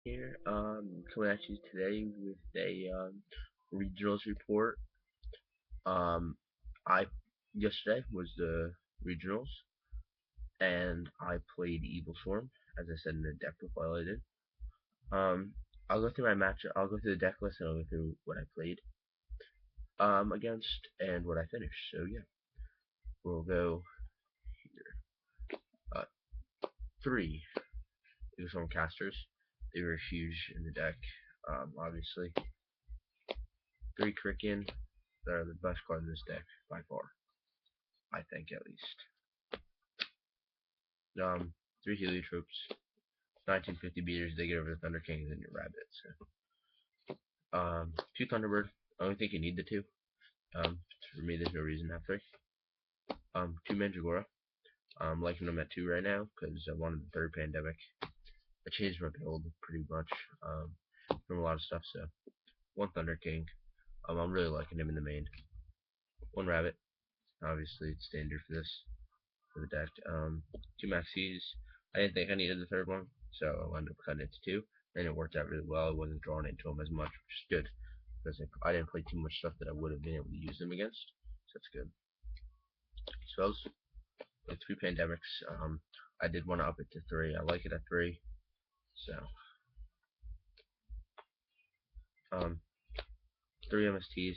Here, coming at you today with a regionals report. Um, I Yesterday was the regionals, and I played Evilswarm, as I said in the deck profile I did. Um, I'll go through my match. I'll go through the deck list, and I'll go through what I played against and what I finished. So yeah, we'll go uh, three Evilswarm casters. They were huge in the deck. Obviously, three Kraken. They're the best card in this deck by far. I think at least. Three heliotrope, 1950 beaters. They get over the Thunder Kings and your rabbit. So, two Thunderbird. I only think you need the two. For me, there's no reason to have three. Two Mandragora. I'm liking them at two right now because I wanted the third pandemic. I changed my build pretty much from a lot of stuff. So, one Thunder King. I'm really liking him in the main. One rabbit. Obviously, it's standard for this for the deck. Two Maxis. I didn't think I needed the third one, so I wound up cutting it to two, and it worked out really well. I wasn't drawn into them as much, which is good, because I didn't play too much stuff that I would have been able to use them against, so that's good. Spells, with three pandemics, I did want to up it to three. I like it at three, so, um, three MSTs,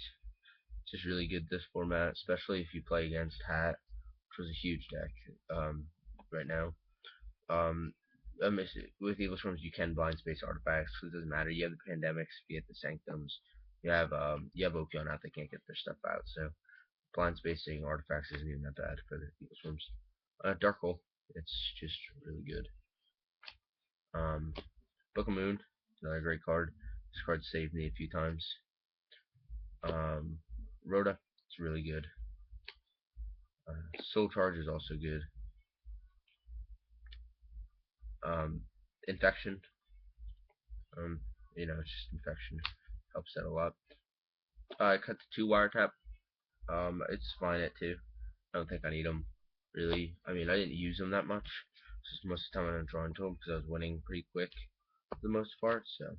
just really good this format, especially if you play against Hat, which was a huge deck, right now. Um, with Evilswarms, you can blind space artifacts, so it doesn't matter. You have the pandemics, you get the sanctums, you have Opion out, they can't get their stuff out, so blind spacing artifacts isn't even that bad for the Evilswarms. Dark Hole, it's just really good. Book of Moon, another great card. This card saved me a few times. Rhoda, it's really good. Soul Charge is also good. Infection, just infection helps out a lot. I cut to two wiretap. It's fine at two. I don't think I need them really. I mean, I didn't use them that much. Just most of the time I didn't draw into them because I was winning pretty quick for the most part. So,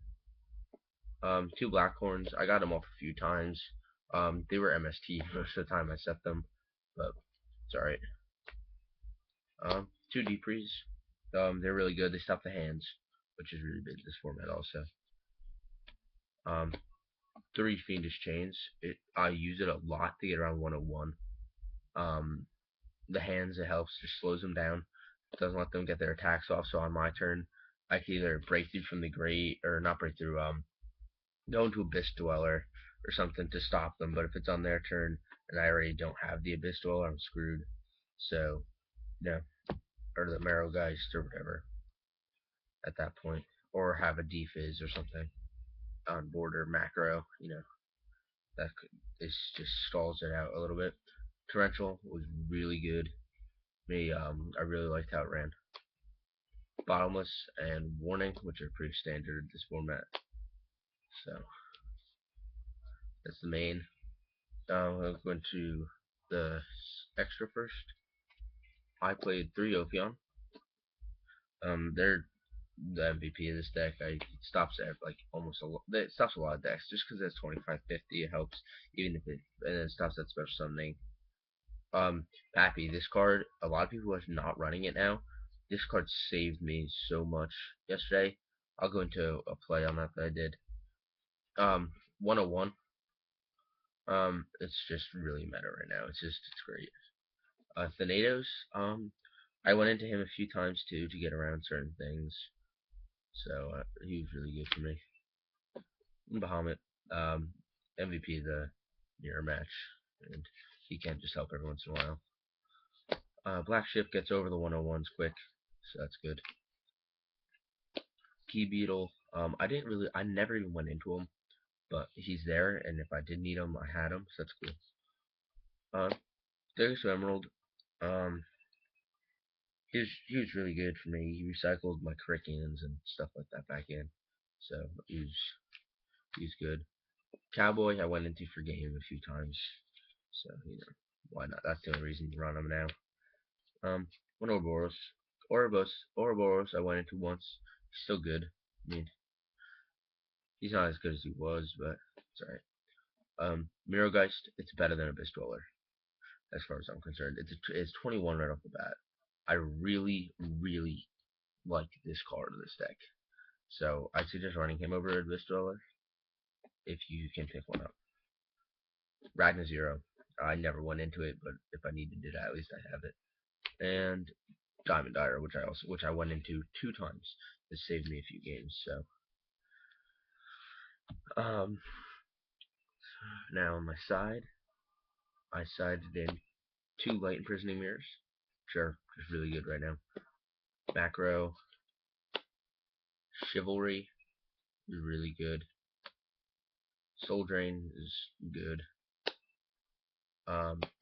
two Blackhorns. I got them off a few times. They were MST most of the time I set them, but it's alright. Two Deeprees. They're really good. They stop the hands, which is really big this format also. Three Fiendish Chains. I use it a lot to get around 101. The hands, it helps, just slows them down. It doesn't let them get their attacks off, so on my turn, I can either break through from the grate, or not break through, go into Abyss Dweller or something to stop them, but if it's on their turn, and I already don't have the Abyss Dweller, I'm screwed. So, yeah, or the Marrowgeist or whatever at that point, or have a Defizz or something on board or macro, that just stalls it out a little bit. Torrential was really good. I really liked how it ran. Bottomless and Warning, which are pretty standard in this format. So that's the main. I'll go into the extra first. I played three Ophion. They're the MVP of this deck. It stops at like almost it stops a lot of decks just because it's 2550. It helps even if and then it stops at special summoning. Pappy, this card, a lot of people are not running it now. This card saved me so much yesterday. I'll go into a play on that I did. 101. It's just really meta right now. It's great. Thanatos, I went into him a few times too to get around certain things. So he was really good for me. And Bahamut, MVP of the mirror match, and he can just help every once in a while. Black Ship gets over the 101s quick, so that's good. Key Beetle, I never even went into him, but he's there, and if I did need him, I had him, so that's cool. There's Emerald, um, he was really good for me. He recycled my Crickens and stuff like that back in, so he's good. Cowboy, I went into for game a few times, so why not? That's the only reason to run him now. One Ouroboros, I went into once. He's still good. I mean, He's not as good as he was, but it's alright. Mirogeist, it's better than Abyss Dweller, as far as I'm concerned. It's 21 right off the bat. I really, really like this card in this deck. So I suggest running him over Abyss Dweller if you can pick one up. Ragnar Zero. I never went into it, but if I needed it, at least I have it. And Diamond Dire, which I went into 2 times. This saved me a few games. So now on my side, I sided in 2 Light Imprisoning Mirrors, which are just really good right now. Macro, Chivalry is really good. Soul Drain is good.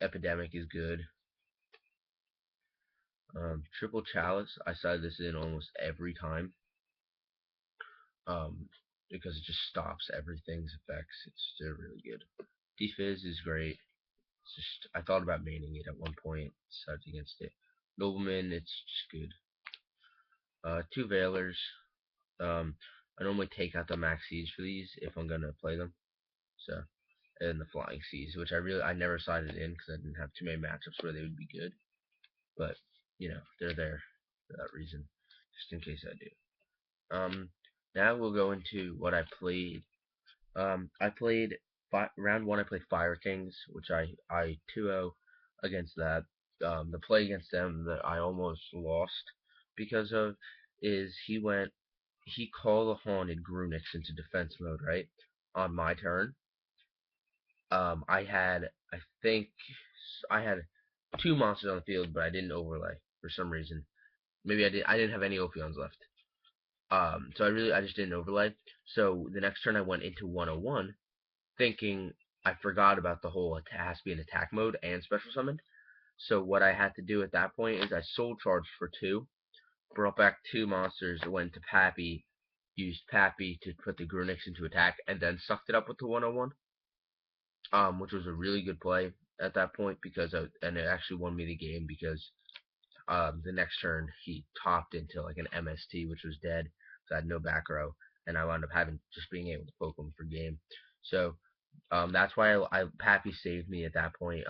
Epidemic is good. Triple Chalice, I side this in almost every time. Because it just stops everything's effects. It's still really good. Defizz is great. It's just I thought about maining it at one point, decided against it. Nobleman, it's just good. 2 Veilers. I normally take out the max siege for these if I'm gonna play them. So, and the flying siege, which I never sided in because I didn't have too many matchups where they would be good. But they're there for that reason, just in case I do. Now we'll go into what I played. I played round 1. I played Fire Kings, which I 2-0 against that. The play against them that I almost lost because of is he called the Haunted Grunix into defense mode, right? On my turn. I think I had 2 monsters on the field, but I didn't overlay for some reason. Maybe I didn't have any Ophions left. So I just didn't overlay. So the next turn I went into 101, thinking I forgot about the whole it has to be in attack mode and special summon. So what I had to do at that point is I soul charged for 2, brought back 2 monsters, went to Pappy, used Pappy to put the Grunix into attack, and then sucked it up with the 101. Which was a really good play at that point and it actually won me the game because the next turn he topped into like an MST, which was dead, so I had no back row, and I wound up just being able to poke him for game. So that's why Pappy saved me at that point.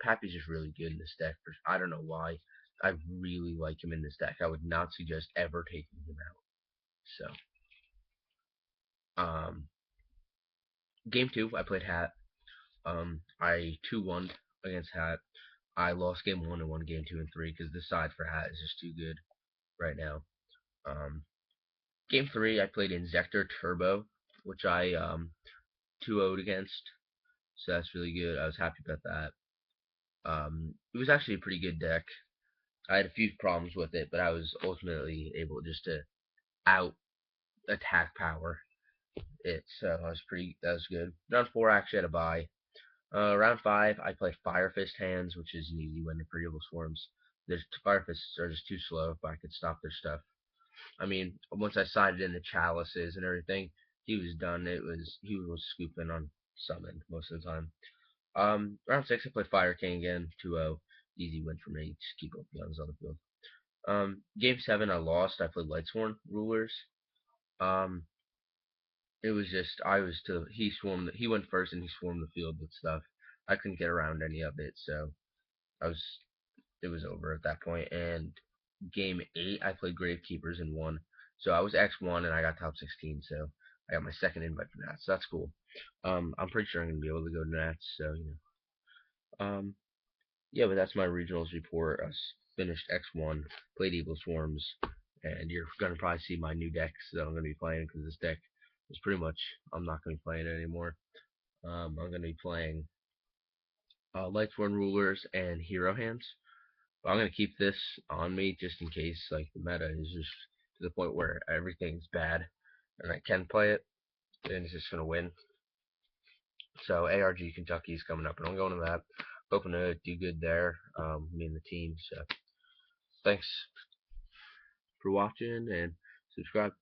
Pappy's just really good in this deck. I don't know why. I really like him in this deck. I would not suggest ever taking him out. So, game 2, I played Hat. I 2-1 against Hat. I lost game 1 and won game 2 and 3 because this side for Hat is just too good right now. Game 3, I played Inzektor Turbo, which I 2-0'd against. So that's really good. I was happy about that. It was actually a pretty good deck. I had a few problems with it, but I was ultimately able just to out attack power it. So that was good. Round 4, I actually had a bye. Round 5, I played Fire Fist Hands, which is an easy win for Evilswarms. Their Fire Fists are just too slow if I could stop their stuff. I mean, once I sided in the chalices and everything, he was done. He was scooping on summon most of the time. Round 6, I played Fire King again, 2-0. Easy win for me. Just keep up guns on the field. Game 7, I lost. I played Lightsworn Rulers. It was just he went first and he swarmed the field with stuff. I couldn't get around any of it, so it was over at that point. And game 8, I played Gravekeepers and won. So I was X1 and I got top 16, so I got my second invite for Nats. So that's cool. I'm pretty sure I'm gonna be able to go to Nats, so yeah, but that's my regionals report. I finished X1, played Evilswarms, and you're gonna probably see my new decks that I'm gonna be playing because this deck is pretty much I'm not gonna be playing it anymore. I'm gonna be playing Lightsworn Rulers and Hero Hands. But I'm gonna keep this on me just in case like the meta is just to the point where everything's bad and I can play it and it's just gonna win. So ARG Kentucky's coming up and I'm going to that. Hoping to do good there, me and the team. So thanks for watching and subscribe.